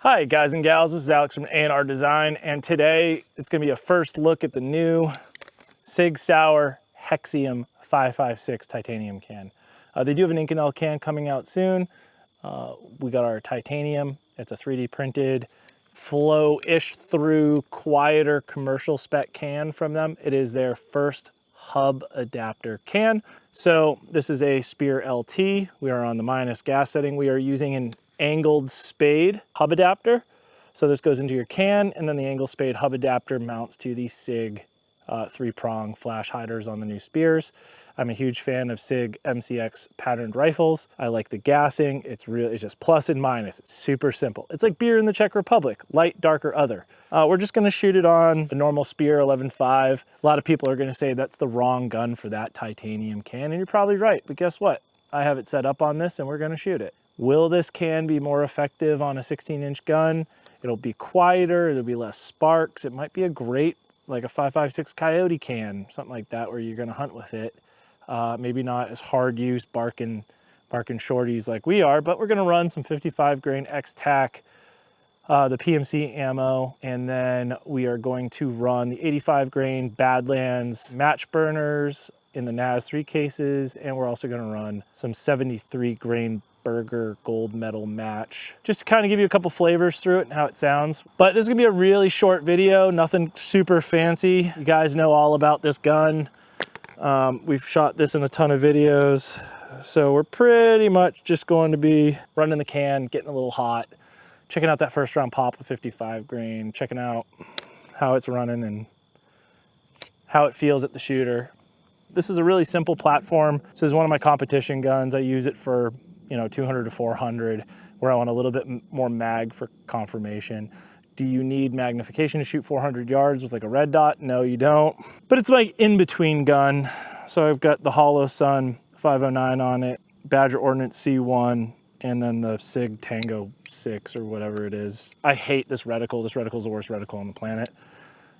Hi guys and gals, this is Alex from A&R Design, and today it's going to be a first look at the new SIG SAUER HEXIUM 556 titanium can. They do have an Inconel can coming out soon. We got our titanium. It's a 3D printed, flow-ish through, quieter commercial spec can from them. It is their first hub adapter can. So this is a Spear LT. We are on the minus gas setting. We are using an angled spade hub adapter. So this goes into your can, and then the angled spade hub adapter mounts to the SIG 3-prong flash hiders on the new Spears. I'm a huge fan of SIG MCX patterned rifles. I like the gassing. It's just plus and minus. It's super simple. It's like beer in the Czech Republic, light, dark, or other. We're just gonna shoot it on a normal Spear 11.5. A lot of people are gonna say that's the wrong gun for that titanium can, and you're probably right, but guess what? I have it set up on this and we're gonna shoot it. Will this can be more effective on a 16-inch gun? It'll be quieter, it'll be less sparks. It might be a great, like a 5.56 Coyote can, something like that, where you're gonna hunt with it. Maybe not as hard use barking shorties like we are, but we're gonna run some 55 grain X-Tac, the PMC ammo, and then we are going to run the 85 grain Badlands match burners in the NAS 3 cases, and we're also gonna run some 73 grain Burger gold medal match, just to kind of give you a couple flavors through it and how it sounds. But this is gonna be a really short video, nothing super fancy. You guys know all about this gun. We've shot this in a ton of videos, so we're pretty much just going to be running the can, getting a little hot, checking out that first round pop with 55 grain, checking out how it's running and how it feels at the shooter. This is a really simple platform. This is one of my competition guns. I use it for 200 to 400, where I want a little bit more mag for confirmation. Do you need magnification to shoot 400 yards with like a red dot? No, you don't. But it's my in-between gun. So I've got the Hollow Sun 509 on it, Badger Ordnance C1, and then the SIG Tango 6 or whatever it is. I hate this reticle. This reticle is the worst reticle on the planet.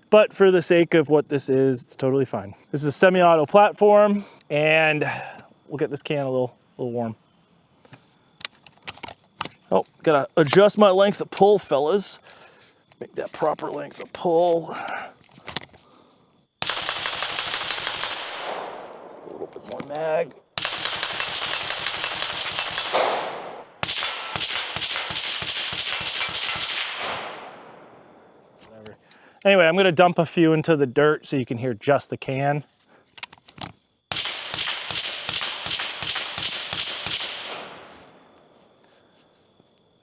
But for the sake of what this is, it's totally fine. This is a semi-auto platform, and we'll get this can a little warm. Oh, gotta adjust my length of pull, fellas. Make that proper length of pull. A little bit more mag. Whatever. Anyway, I'm gonna dump a few into the dirt so you can hear just the can.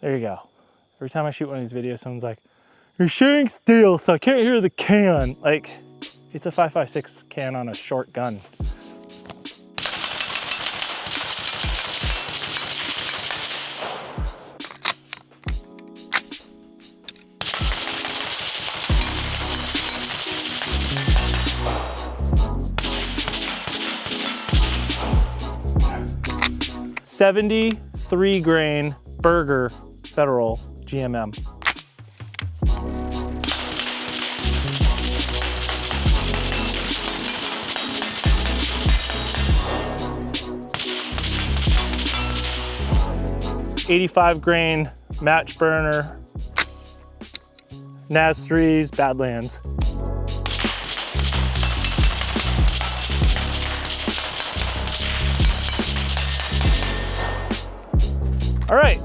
There you go. Every time I shoot one of these videos, someone's like, "You're shooting steel, so I can't hear the can." Like, it's a 5.56 can on a short gun. .73 grain Burger Federal GMM. .85 grain match burner, NAS 3s, Badlands. All right,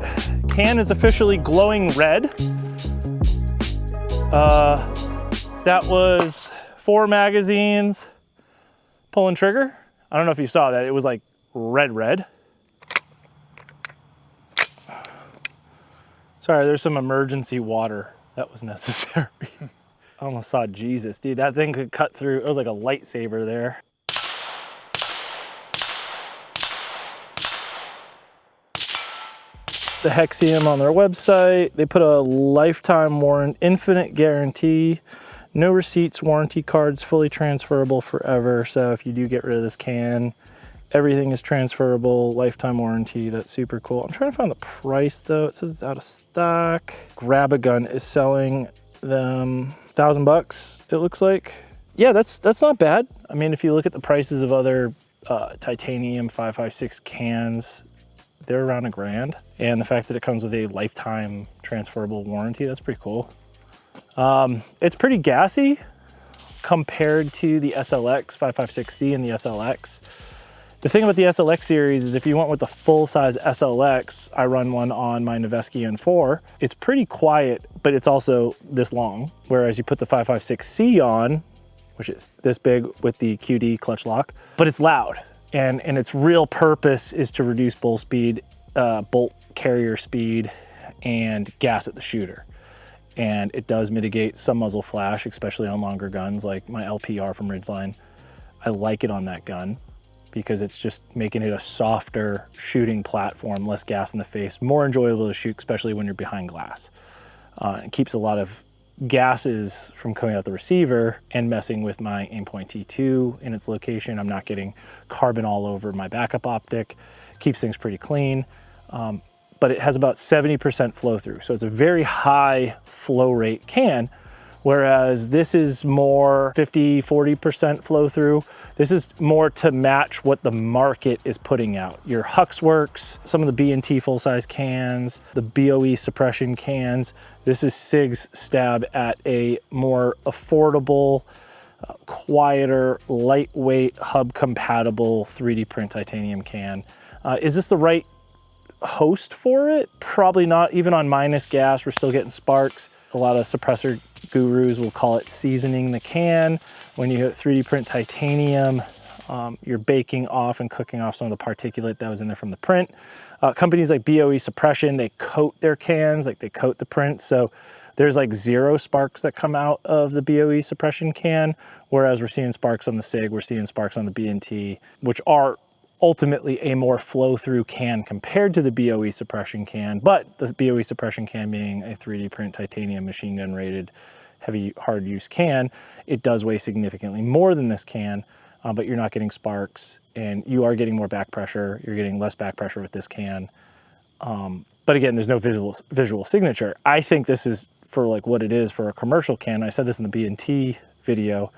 can is officially glowing red. That was 4 magazines pulling trigger. I don't know if you saw that. It was like red. Sorry, there's some emergency water that was necessary. I almost saw Jesus, dude. That thing could cut through. It was like a lightsaber there. The HEXIUM on their website. They put a lifetime warrant, infinite guarantee, no receipts, warranty cards, fully transferable forever. So if you do get rid of this can, everything is transferable, lifetime warranty. That's super cool. I'm trying to find the price though. It says it's out of stock. Grab-A-Gun is selling them $1,000, it looks like. Yeah, that's not bad. I mean, if you look at the prices of other titanium 5.56 cans, they're around $1,000. And the fact that it comes with a lifetime transferable warranty. That's pretty cool. It's pretty gassy compared to the SLX 556C and the SLX. The thing about the SLX series is if you went with the full-size SLX, I run one on my Noveski N4, it's pretty quiet, but it's also this long. Whereas you put the 556C on, which is this big with the QD clutch lock, but it's loud. And its real purpose is to reduce bolt speed, bolt carrier speed, and gas at the shooter. And it does mitigate some muzzle flash, especially on longer guns like my LPR from Ridgeline. I like it on that gun because it's just making it a softer shooting platform, less gas in the face, more enjoyable to shoot, especially when you're behind glass. It keeps a lot of gases from coming out the receiver and messing with my Aimpoint T2 in its location. I'm not getting carbon all over my backup optic. Keeps things pretty clean. But it has about 70% flow through. So it's a very high flow rate can, whereas this is more 50–40% flow through. This is more to match what the market is putting out. Your HEXWorks, some of the B&T full-size cans, the BOE suppression cans. This is SIG's stab at a more affordable, quieter, lightweight, hub-compatible 3D print titanium can. Is this the right host for it? Probably not. Even on minus gas, we're still getting sparks. A lot of suppressor gurus will call it seasoning the can. When you hit 3D print titanium, you're baking off and cooking off some of the particulate that was in there from the print. Companies like BOE Suppression, they coat their cans, like they coat the print. So there's like 0 sparks that come out of the BOE Suppression can, whereas we're seeing sparks on the SIG, we're seeing sparks on the B&T, which are ultimately a more flow-through can compared to the BOE Suppression can, but the BOE Suppression can being a 3D print titanium machine gun rated heavy hard use can, it does weigh significantly more than this can, but you're not getting sparks and you are getting more back pressure. You're getting less back pressure with this can. But again, there's no visual signature. I think this is for like what it is for a commercial can. I said this in the B&T video.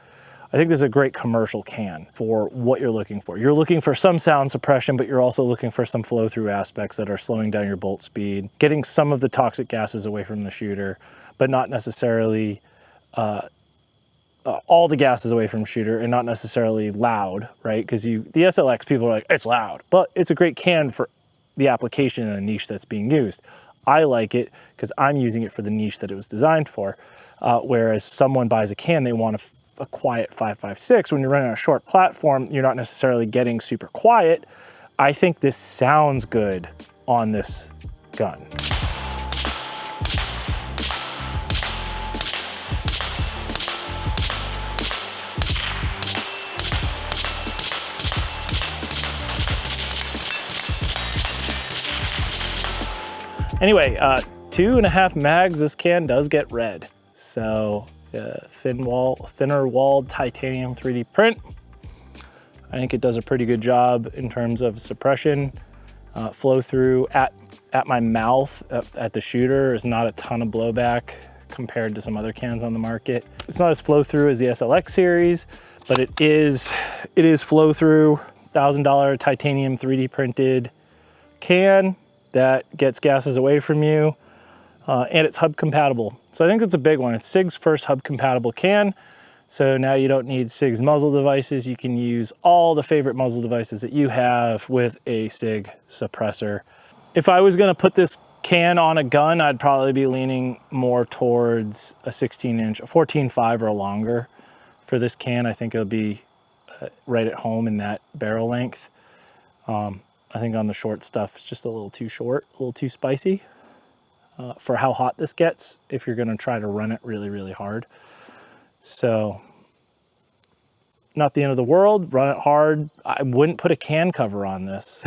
I think this is a great commercial can for what you're looking for. You're looking for some sound suppression, but you're also looking for some flow through aspects that are slowing down your bolt speed, getting some of the toxic gases away from the shooter, but not necessarily all the gases away from the shooter, and not necessarily loud, right? Because the SLX, people are like, it's loud, but it's a great can for the application and the niche that's being used. I like it because I'm using it for the niche that it was designed for. Whereas someone buys a can, they want a quiet 5.56. When you're running on a short platform, you're not necessarily getting super quiet. I think this sounds good on this gun. Anyway, 2.5 mags, this can does get red. So thinner walled titanium 3D print. I think it does a pretty good job in terms of suppression. Flow through at my mouth, at the shooter, is not a ton of blowback compared to some other cans on the market. It's not as flow through as the SLX series, but it is flow through. $1,000 titanium 3D printed can that gets gases away from you, and it's hub compatible. So I think that's a big one. It's SIG's first hub compatible can. So now you don't need SIG's muzzle devices. You can use all the favorite muzzle devices that you have with a SIG suppressor. If I was gonna put this can on a gun, I'd probably be leaning more towards a 16-inch, a 14.5 or longer. For this can, I think it'll be right at home in that barrel length. I think on the short stuff, it's just a little too short, a little too spicy for how hot this gets if you're gonna try to run it really, really hard. So, not the end of the world, run it hard. I wouldn't put a can cover on this.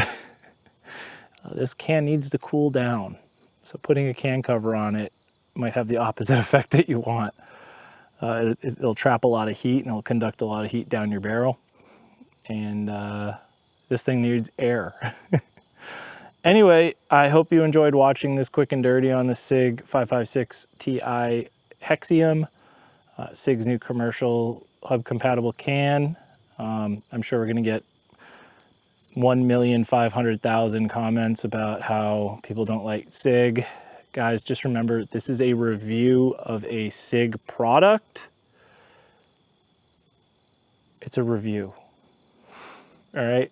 This can needs to cool down. So putting a can cover on it might have the opposite effect that you want. It'll trap a lot of heat and it'll conduct a lot of heat down your barrel. And this thing needs air. Anyway, I hope you enjoyed watching this quick and dirty on the SIG 556 Ti HEXIUM. SIG's new commercial hub compatible can. I'm sure we're gonna get 1,500,000 comments about how people don't like SIG Guys, just remember, this is a review of a SIG product. It's a review, all right?